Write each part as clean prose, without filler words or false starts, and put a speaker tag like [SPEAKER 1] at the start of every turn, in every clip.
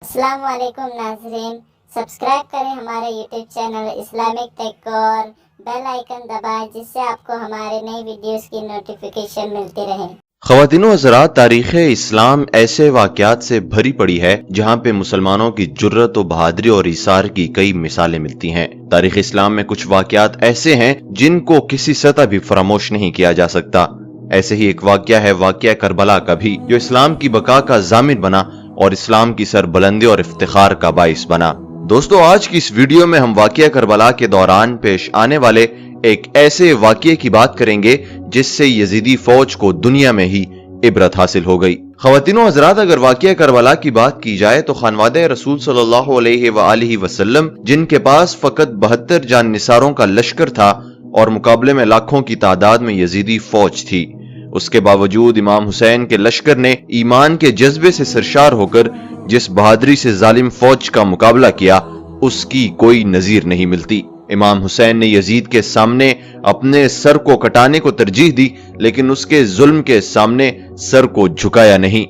[SPEAKER 1] अस्सलाम वालेकुम नाज़रीन, सब्सक्राइब करें हमारे यूट्यूब चैनल इस्लामिक टेक और बेल आइकन दबाएं जिससे आपको हमारे नई वीडियोस की नोटिफिकेशन मिलती रहे।
[SPEAKER 2] ख़वातीनो हज़रात, तारीख़ इस्लाम ऐसे वाक़यात से भरी पड़ी है जहाँ पे मुसलमानों की जुर्रत और बहादुरी और इसार की कई मिसालें मिलती हैं। तारीख़ इस्लाम में कुछ वाक़यात ऐसे हैं जिनको किसी सतह भी फरामोश नहीं किया जा सकता। ऐसे ही एक वाक़या है वाक़या करबला का भी, जो इस्लाम की बका का ज़ामिन बना और इस्लाम की सरबुलंदी और इफ्तिखार का बाइस बना। दोस्तों, आज की इस वीडियो में हम वाक़या करबला के दौरान पेश आने वाले एक ऐसे वाक़ये की बात करेंगे जिससे यजीदी फौज को दुनिया में ही इबरत हासिल हो गई। ख़वातीनो हज़रात, अगर वाक़या करबला की बात की जाए तो खानवादे रसूल सल्लल्लाहु अलैहि वसल्लम, जिनके पास फकत 72 जान निसारों का लश्कर था और मुकाबले में लाखों की तादाद में यजीदी फौज थी, उसके बावजूद इमाम हुसैन के लश्कर ने ईमान के जज्बे से सरशार होकर जिस बहादुरी से जालिम फौज का मुकाबला किया, उसकी कोई नजीर नहीं मिलती। इमाम हुसैन ने यजीद के सामने अपने सर को कटाने को तरजीह दी, लेकिन उसके जुल्म के सामने सर को झुकाया नहीं।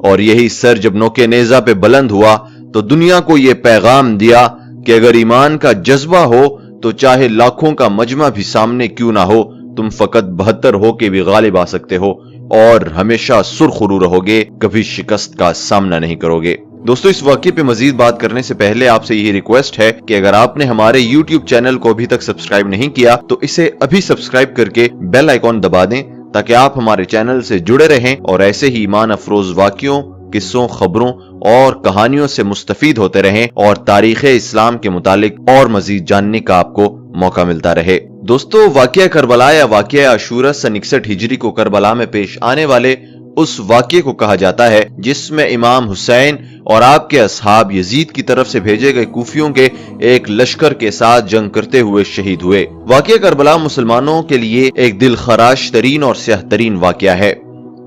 [SPEAKER 2] और यही सर जब नोके नेजा पे बुलंद हुआ तो दुनिया को यह पैगाम दिया कि अगर ईमान का जज्बा हो तो चाहे लाखों का मजमा भी सामने क्यों ना हो, तुम फकत 72 होके भी गालिब आ सकते हो और हमेशा सुरखरू रहोगे, कभी शिकस्त का सामना नहीं करोगे। दोस्तों, इस वाक़ये पे मजीद बात करने से पहले आपसे यही रिक्वेस्ट है कि अगर आपने हमारे YouTube चैनल को अभी तक सब्सक्राइब नहीं किया तो इसे अभी सब्सक्राइब करके बेल आइकॉन दबा दें ताकि आप हमारे चैनल से जुड़े रहें और ऐसे ही ईमान अफरोज वाक़यों, किस्सों, खबरों और कहानियों से मुस्तफीद होते रहें और तारीख़ इस्लाम के मुतालिक और मजीद जानने का आपको मौका मिलता रहे। दोस्तों, वाक़या करबला या वाक़या आशूरा सन 61 हिजरी को करबला में पेश आने वाले उस वाक़ये को कहा जाता है जिसमें इमाम हुसैन और आपके असहाब यजीद की तरफ से भेजे गए कूफियों के एक लश्कर के साथ जंग करते हुए शहीद हुए। वाक़या करबला मुसलमानों के लिए एक दिल खराश तरीन और स्याह तरीन वाक़या है।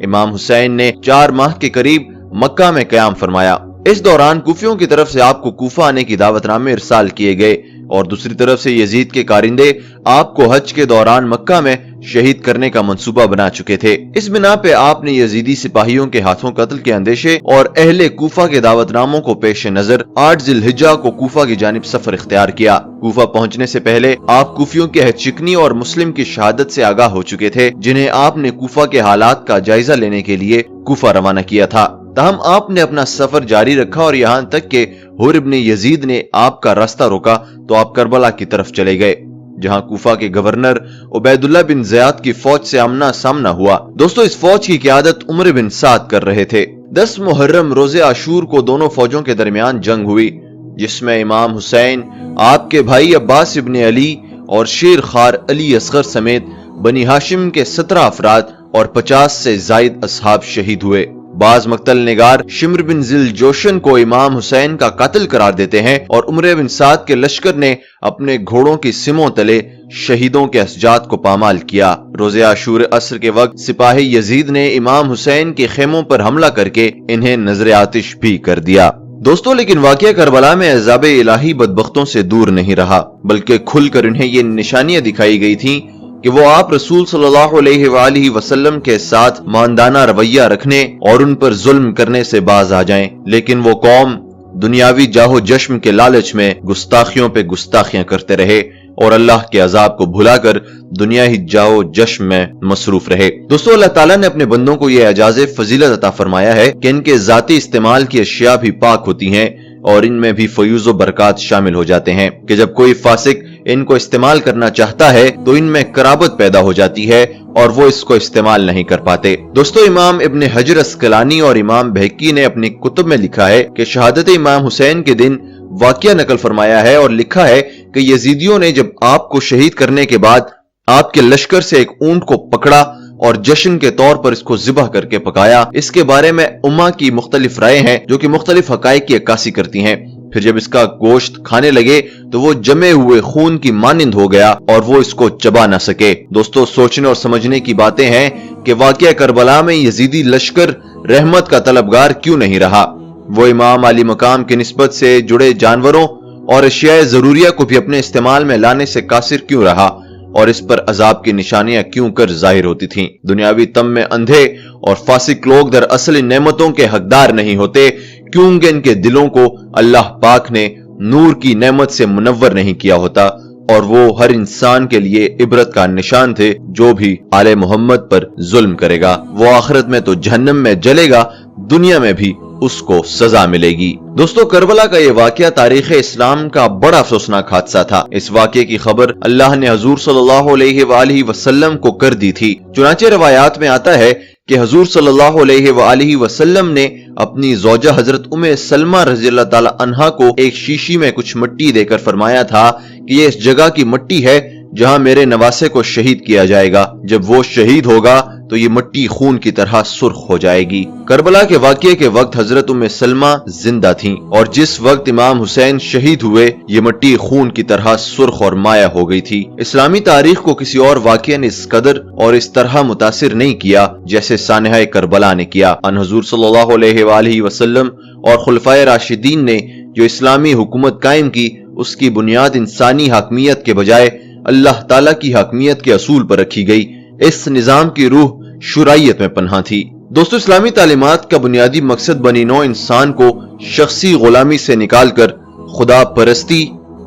[SPEAKER 2] इमाम हुसैन ने 4 माह के करीब मक्का में क़याम फरमाया। इस दौरान कूफियों की तरफ से आपको कूफा आने की दावतनामे इरसाल किए गए और दूसरी तरफ से यजीद के कारिंदे आपको हज के दौरान मक्का में शहीद करने का मंसूबा बना चुके थे। इस बिना पे आपने यजीदी सिपाहियों के हाथों कत्ल के अंदेशे और अहले कूफा के दावतनामों को पेश नजर 8 जिलहिज्जा को कूफा की जानिब सफर इख्तियार किया। कूफा पहुंचने से पहले आप कूफियों की अहदशिकनी और मुस्लिम की शहादत से आगाह हो चुके थे, जिन्हें आपने कूफा के हालात का जायजा लेने के लिए कूफा रवाना किया था। ताहम आपने अपना सफर जारी रखा और यहाँ तक के हुर इब्न यजीद ने आपका रास्ता रोका तो आप करबला की तरफ चले गए, जहां कूफा के गवर्नर उबैदुल्लाह बिन ज़ियाद की फौज से आमना सामना हुआ। दोस्तों, इस फौज की क़यादत उमर बिन साद कर रहे थे। 10 मुहर्रम रोजे आशूर को दोनों फौजों के दरमियान जंग हुई, जिसमें इमाम हुसैन, आपके भाई अब्बास इब्न अली और शेर खार अली असगर समेत बनी हाशिम के 17 अफराद और 50 से जायद असहाब शहीद हुए। बाज मक्तल निगार शिम्र बिन जिल जोशन को इमाम हुसैन का कातिल करार देते हैं और उमर बिन साद के लश्कर ने अपने घोड़ों की सिमों तले शहीदों के असजाद को पामाल किया। रोज़े आशूर असर के वक्त सिपाही यजीद ने इमाम हुसैन के खेमों पर हमला करके इन्हें नजर आतिश भी कर दिया। दोस्तों, लेकिन वाक़या करबला में अज़ाब इलाही बदबख्तों से दूर नहीं रहा, बल्कि खुलकर इन्हें ये निशानियां दिखाई गई थी कि वो आप रसूल सल्लल्लाहु अलैहि वसल्लम के साथ मानदाना रवैया रखने और उन पर जुल्म करने से बाज आ जाएं। लेकिन वो कौम दुनियावी जाहो जश्म के लालच में गुस्ताखियों पे गुस्ताखियां करते रहे और अल्लाह के अजाब को भुलाकर दुनिया ही जाओ जश्म में मसरूफ रहे। दोस्तों, अल्लाह ताला ने अपने बंदों को यह एजाज़े फजीलत अता फरमाया है कि इनके जाती इस्तेमाल की अशिया भी पाक होती हैं और इनमें भी फयूज़ व बरकत शामिल हो जाते हैं कि जब कोई फासिक इनको इस्तेमाल करना चाहता है तो इनमें कराबत पैदा हो जाती है और वो इसको इस्तेमाल नहीं कर पाते। दोस्तों, इमाम इब्न हजर अस्कलानी और इमाम बहकी ने अपनी कुतुब में लिखा है कि शहादत इमाम हुसैन के दिन वाक़या नकल फरमाया है और लिखा है कि यजीदियों ने जब आपको शहीद करने के बाद आपके लश्कर से एक ऊंट को पकड़ा और जश्न के तौर पर इसको ज़िबह करके पकाया। इसके बारे में उम्मा की मुख्तलिफ राय हैं जो कि मुख्तलिफ हकाइक की अक्कासी करती हैं। फिर जब इसका गोश्त खाने लगे तो वो जमे हुए खून की मानिंद हो गया और वो इसको चबा ना सके। दोस्तों, सोचने और समझने की बातें हैं कि वाक़या करबला में यजीदी लश्कर रहमत का तलबगार क्यों नहीं रहा। वो इमाम अली मकाम के निस्बत से जुड़े जानवरों और अशिया ज़रूरिया को भी अपने इस्तेमाल में लाने से कासिर क्यों रहा और इस पर अजाब की निशानियां क्यों कर जाहिर होती थीं। दुनियावी तम में अंधे और फासिक लोग दरअसल इन नेमतों के हकदार नहीं होते क्योंकि इनके दिलों को अल्लाह पाक ने नूर की नेमत से मुनव्वर नहीं किया होता और वो हर इंसान के लिए इबरत का निशान थे। जो भी आले मोहम्मद पर जुल्म करेगा वो आखिरत में तो जहन्नम में जलेगा, दुनिया में भी उसको सजा मिलेगी। दोस्तों, करबला का ये वाकया तारीख इस्लाम का बड़ा अफसोसनाक हादसा था। इस वाकये की खबर अल्लाह ने हजूर सल्लल्लाहु अलैहि वसल्लम को कर दी थी। चुनाचे रवायात में आता है कि हजूर सल्लल्लाहु अलैहि वसल्लम ने अपनी ज़ौजा हजरत उम्मे सलमा रज़ियल्लाहु ताला अन्हा को एक शीशी में कुछ मिट्टी देकर फरमाया था कि ये इस जगह की मिट्टी है जहां मेरे नवासे को शहीद किया जाएगा। जब वो शहीद होगा तो ये मिट्टी खून की तरह सुर्ख हो जाएगी। करबला के वाकये के वक्त हजरत उम्मे सलमा जिंदा थीं और जिस वक्त इमाम हुसैन शहीद हुए ये मिट्टी खून की तरह सुर्ख और माया हो गई थी। इस्लामी तारीख को किसी और वाकये ने इस कदर और इस तरह मुतासिर नहीं किया जैसे सानहा करबला ने किया। अन हजूर सल्लल्लाहु अलैहि वसल्लम और खुलफाए राशिदीन ने जो इस्लामी हुकूमत कायम की उसकी बुनियाद इंसानी हकमियत के बजाय अल्लाह ताला की हकमियत के असूल पर रखी गई। इस निजाम की रूह शुराइयत में पन्हा थी। दोस्तों, इस्लामी तालीमात का बुनियादी मकसद बनी नौ इंसान को शख्सी गुलामी से निकालकर खुदा परस्ती,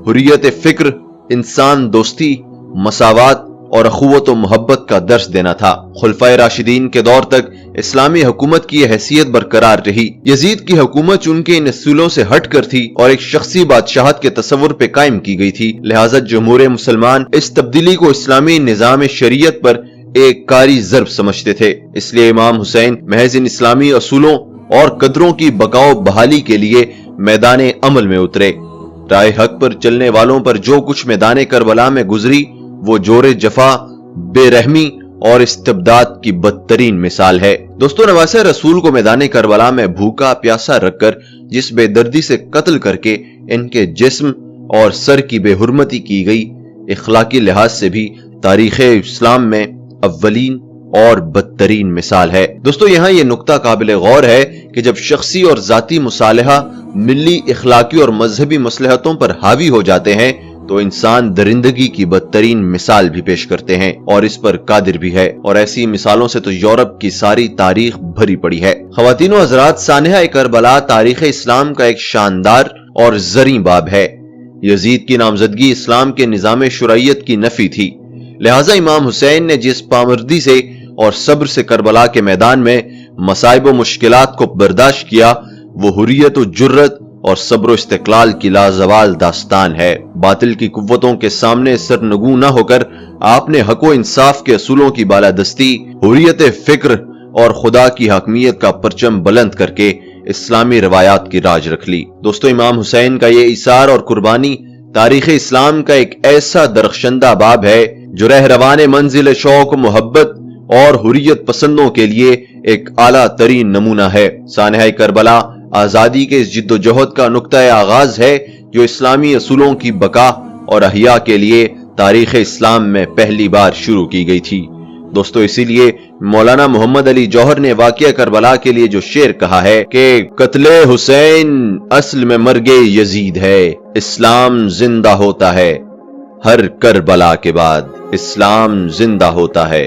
[SPEAKER 2] हुर्रियत फिक्र, इंसान दोस्ती, मसावात और अखुवत व मोहब्बत का दर्स देना था। खुलफाए राशिदीन के दौर तक इस्लामी हुकूमत की हैसियत बरकरार रही। यजीद की हुकूमत उनके इन असूलों से हट कर थी और एक शख्सी बादशाहत के तस्वुर पे कायम की गई थी। लिहाजा जमहूर मुसलमान इस तब्दीली को इस्लामी निजाम शरीयत पर एक कारी ज़र्ब समझते थे। इसलिए इमाम हुसैन महज इन इस्लामी असूलों और कदरों की बकाओ बहाली के लिए मैदान अमल में उतरे। राह हक पर चलने वालों पर जो कुछ मैदान करबला में गुजरी वो जोरे जफा, बेरहमी और इस्तिबदाद की बदतरीन मिसाल है। दोस्तों, नवासे रसूल को मैदान करबला में भूखा प्यासा रखकर जिस बेदर्दी से कत्ल करके इनके जिस्म और सर की बेहुरमती की गई, इखलाकी लिहाज से भी तारीख इस्लाम में अव्वलीन और बदतरीन मिसाल है। दोस्तों, यहाँ ये नुक्ता काबिल गौर है कि जब शख्सी और जाती मुसालहा मिली इखलाकी और मजहबी मसलहतों पर हावी हो जाते हैं तो इंसान दरिंदगी की बदतरीन मिसाल भी पेश करते हैं और इस पर कादिर भी है। और ऐसी मिसालों से तो यूरोप की सारी तारीख भरी पड़ी है। ख्वातीन व हज़रात, सानहा करबला तारीख इस्लाम का एक शानदार और ज़री बाब है। यजीद की नामजदगी इस्लाम के निजाम शुराइयत की नफी थी। लिहाजा इमाम हुसैन ने जिस पामर्दी से और सब्र से करबला के मैदान में मसाइब व मुश्किलात को बर्दाश्त किया वो हुर्रियत व जुर्रत और सब्र इस्तिक़लाल की लाजवाल दास्तान है। बातिल की कुव्वतों के सामने सरनगू न होकर आपने हक व इंसाफ के असूलों की बालादस्ती, हुर्रियत फिक्र और खुदा की हकमियत का परचम बुलंद करके इस्लामी रवायात की राज रख ली। दोस्तों, इमाम हुसैन का ये इसार और कुर्बानी तारीख इस्लाम का एक ऐसा दरख्शंदा बाब है जो रहरवाने मंजिल शौक, मोहब्बत और हुर्रियत पसंदों के लिए एक आला तरीन नमूना है। सानहा करबला आजादी के इस जिद्दोजहद का नुक्ता आगाज है जो इस्लामी असूलों की बका और अहिया के लिए तारीख इस्लाम में पहली बार शुरू की गई थी। दोस्तों, इसीलिए मौलाना मोहम्मद अली जौहर ने वाक़या करबला के लिए जो शेर कहा है कि कत्ले हुसैन असल में मर्गे यजीद है, इस्लाम जिंदा होता है हर करबला के बाद, इस्लाम जिंदा होता है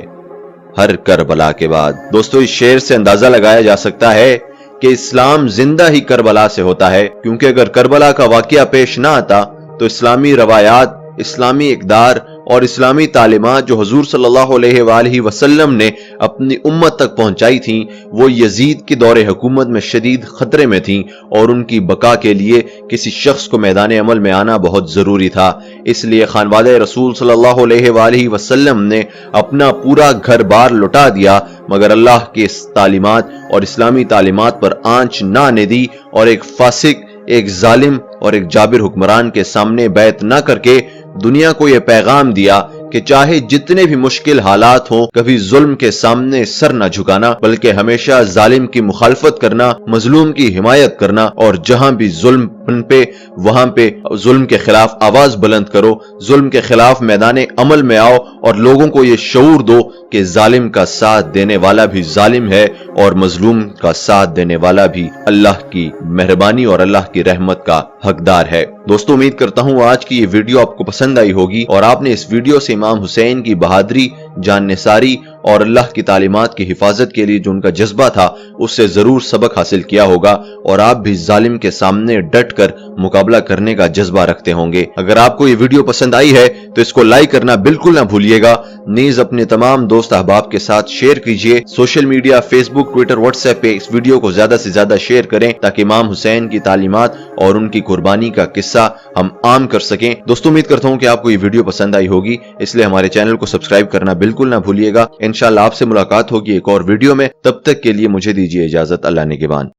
[SPEAKER 2] हर करबला के बाद। दोस्तों, इस शेर से अंदाजा लगाया जा सकता है कि इस्लाम जिंदा ही करबला से होता है, क्योंकि अगर करबला का वाकया पेश ना आता तो इस्लामी रवायात, इस्लामी इक़दार और इस्लामी तालीमात जो हुजूर सल्लल्लाहु अलैहि वसल्लम ने अपनी उम्मत तक पहुंचाई थी वो यजीद के दौरे हुकूमत में शदीद खतरे में थी और उनकी बका के लिए किसी शख्स को मैदान अमल में आना बहुत जरूरी था। इसलिए खानवादे रसूल सल्लल्लाहु अलैहि वसल्लम ने अपना पूरा घर बार लुटा दिया, मगर अल्लाह के तालीमात और इस्लामी तालीमात पर आंच ना आने दी और एक फासिक, एक जालिम और एक जाबिर हुक्मरान के सामने बैत न करके दुनिया को यह पैगाम दिया कि चाहे जितने भी मुश्किल हालात हों, कभी जुल्म के सामने सर न झुकाना, बल्कि हमेशा जालिम की मुखालफत करना, मजलूम की हिमायत करना और जहां भी जुल्म पे वहां पे जुल्म के खिलाफ आवाज बुलंद करो, जुल्म के खिलाफ मैदान अमल में आओ और लोगों को ये शऊर दो कि जालिम का साथ देने वाला भी जालिम है और मजलूम का साथ देने वाला भी अल्लाह की मेहरबानी और अल्लाह की रहमत का हकदार है। दोस्तों, उम्मीद करता हूँ आज की ये वीडियो आपको पसंद आई होगी और आपने इस वीडियो से इमाम हुसैन की बहादुरी जान निसारी और अल्लाह की तालीमात की हिफाजत के लिए जो उनका जज्बा था उससे जरूर सबक हासिल किया होगा और आप भी जालिम के सामने डट कर मुकाबला करने का जज्बा रखते होंगे। अगर आपको ये वीडियो पसंद आई है तो इसको लाइक करना बिल्कुल ना भूलिएगा। नीज अपने तमाम दोस्त अहबाब के साथ शेयर कीजिए। Social media Facebook Twitter WhatsApp पे इस वीडियो को ज्यादा से ज्यादा शेयर करें ताकि इमाम हुसैन की तालीमात और उनकी कुर्बानी का किस्सा हम आम कर सकें। दोस्तों उम्मीद करता हूं कि आपको ये वीडियो पसंद आई होगी, इसलिए हमारे चैनल को सब्सक्राइब करना बिल्कुल ना भूलिएगा। इंशाल्लाह आपसे मुलाकात होगी एक और वीडियो में, तब तक के लिए मुझे दीजिए इजाजत। अल्लाह निगहबान।